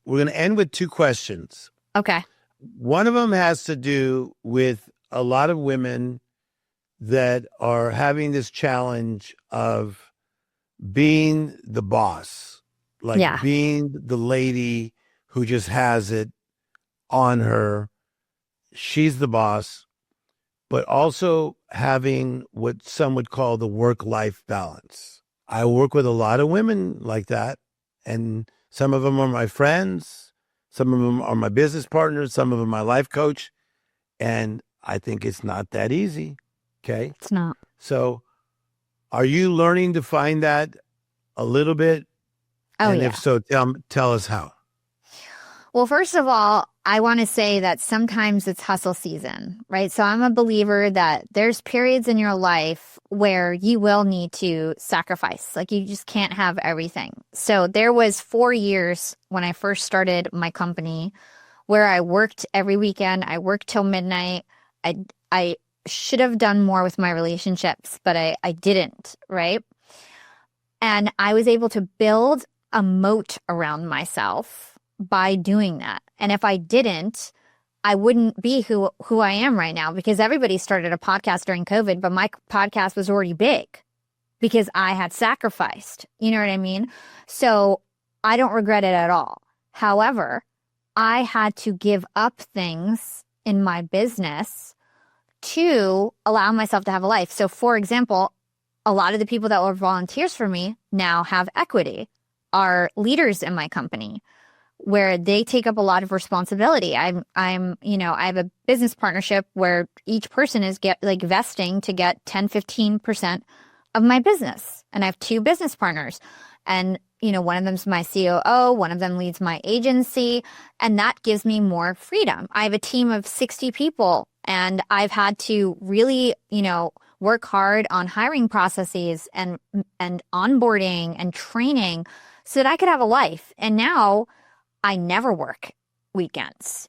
we're going to end with two questions. Okay. One of them has to do with a lot of women that are having this challenge of being the boss, like being the lady who just has it on her. She's the boss, but also having what some would call the work-life balance. I work with a lot of women like that, and some of them are my friends, some of them are my business partners, some of them my life coach, and I think it's not that easy, okay? It's not. So are you learning to find that a little bit? Oh, and yeah. if so, tell us how. Well, first of all, I want to say that sometimes it's hustle season, right? So I'm a believer that there's periods in your life where you will need to sacrifice. Like you just can't have everything. So there was 4 years when I first started my company where I worked every weekend. I worked till midnight. I should have done more with my relationships, but I didn't, right? And I was able to build a moat around myself by doing that. And if I didn't, I wouldn't be who I am right now, because everybody started a podcast during COVID, but my podcast was already big because I had sacrificed. You know what I mean? So I don't regret it at all. However, I had to give up things in my business to allow myself to have a life. So for example, a lot of the people that were volunteers for me now have equity, are leaders in my company, where they take up a lot of responsibility. I have a business partnership where each person is vesting to get 10, 15% of my business. And I have 2 business partners. And, one of them's my COO, one of them leads my agency, and that gives me more freedom. I have a team of 60 people, and I've had to really, work hard on hiring processes and onboarding and training so that I could have a life. And now I never work weekends.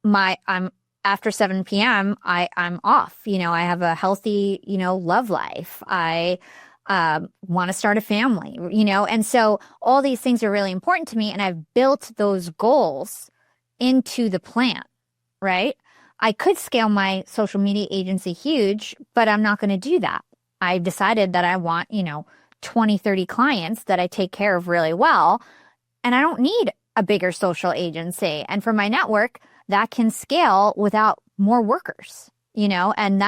I'm after 7 p.m. I'm off. I have a healthy, love life. I want to start a family, and so all these things are really important to me. And I've built those goals into the plan, right? I could scale my social media agency huge, but I'm not going to do that. I've decided that I want, 20, 30 clients that I take care of really well. And I don't need a bigger social agency. And for my network, that can scale without more workers, and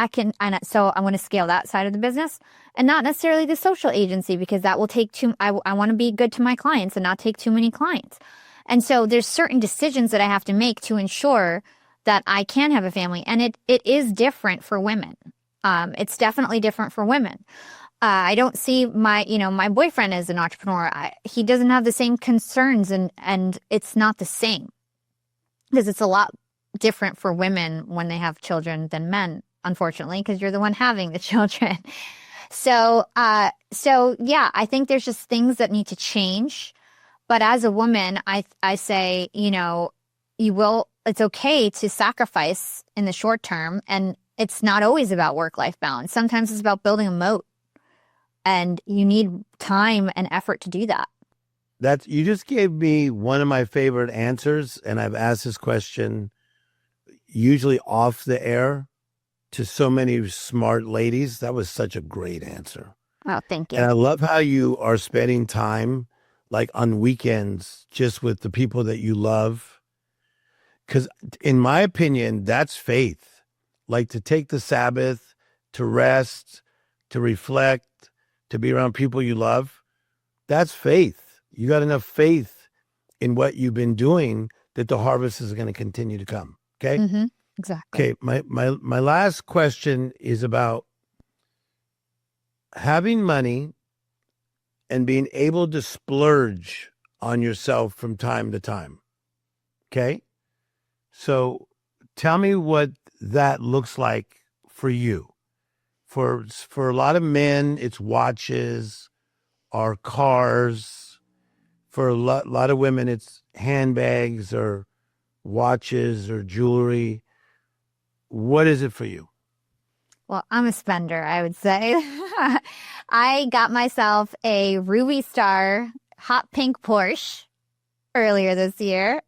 so I want to scale that side of the business and not necessarily the social agency, because that will take I want to be good to my clients and not take too many clients. And so there's certain decisions that I have to make to ensure that I can have a family. And it is different for women. It's definitely different for women. I don't see my boyfriend as an entrepreneur. He doesn't have the same concerns, and it's not the same, because it's a lot different for women when they have children than men, unfortunately, because you're the one having the children. So yeah, I think there's just things that need to change. But as a woman, I say, it's okay to sacrifice in the short term, and it's not always about work-life balance. Sometimes it's about building a moat. And you need time and effort to do that. You just gave me one of my favorite answers, and I've asked this question usually off the air to so many smart ladies. That was such a great answer. Oh, thank you. And I love how you are spending time, like on weekends, just with the people that you love. Because in my opinion, that's faith. Like to take the Sabbath, to rest, to reflect, to be around people you love, that's faith. You got enough faith in what you've been doing that the harvest is going to continue to come. Okay? Mm-hmm. Exactly. Okay. My last question is about having money and being able to splurge on yourself from time to time. Okay? So tell me what that looks like for you. For a lot of men, it's watches or cars. For a lot of women, it's handbags or watches or jewelry. What is it for you? Well, I'm a spender, I would say. I got myself a Ruby Star hot pink Porsche earlier this year.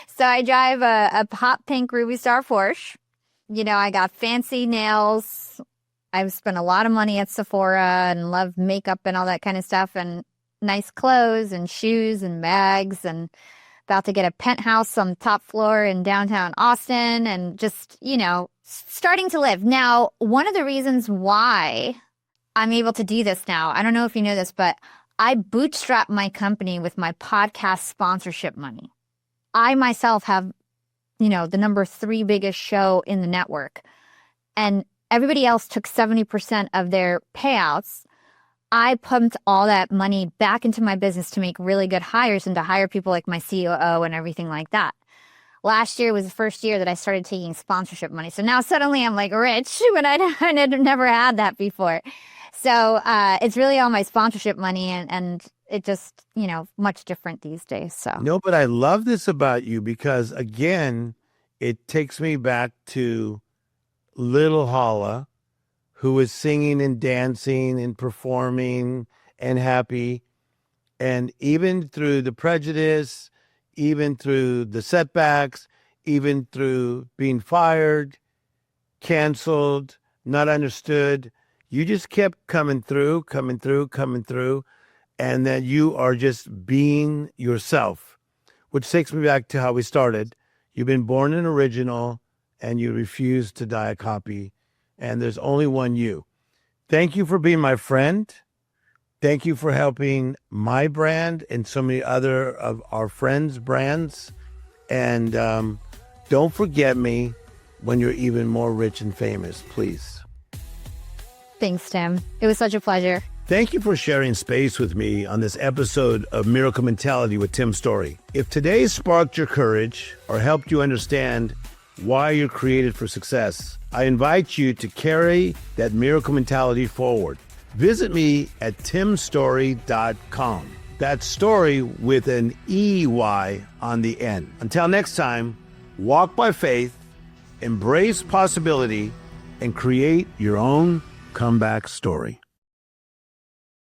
So I drive a hot pink Ruby Star Porsche. You know, I got fancy nails. I've spent a lot of money at Sephora and love makeup and all that kind of stuff, and nice clothes and shoes and bags, and about to get a penthouse on the top floor in downtown Austin, and just, you know, starting to live. Now, one of the reasons why I'm able to do this now, I don't know if you know this, but I bootstrap my company with my podcast sponsorship money. I myself have, you know, the number 3 biggest show in the network, and everybody else took 70% of their payouts. I pumped all that money back into my business to make really good hires and to hire people like my COO and everything like that. Last year was the first year that I started taking sponsorship money. So now suddenly I'm like rich when I never had that before. So it's really all my sponsorship money, and it just, you know, much different these days. So No, but I love this about you because, again, it takes me back to little Hala, who was singing and dancing and performing and happy. And even through the prejudice, even through the setbacks, even through being fired, canceled, not understood, you just kept coming through. And then you are just being yourself, which takes me back to how we started. You've been born an original and you refuse to die a copy. And there's only one you. Thank you for being my friend. Thank you for helping my brand and so many other of our friends' brands. And don't forget me when you're even more rich and famous, please. thanks, Tim. It was such a pleasure. Thank you for sharing space with me on this episode of Miracle Mentality with Tim Storey. If today sparked your courage or helped you understand why you're created for success, I invite you to carry that miracle mentality forward. Visit me at timstorey.com. That's story with an EY on the end. Until next time, walk by faith, embrace possibility, and create your own comeback story.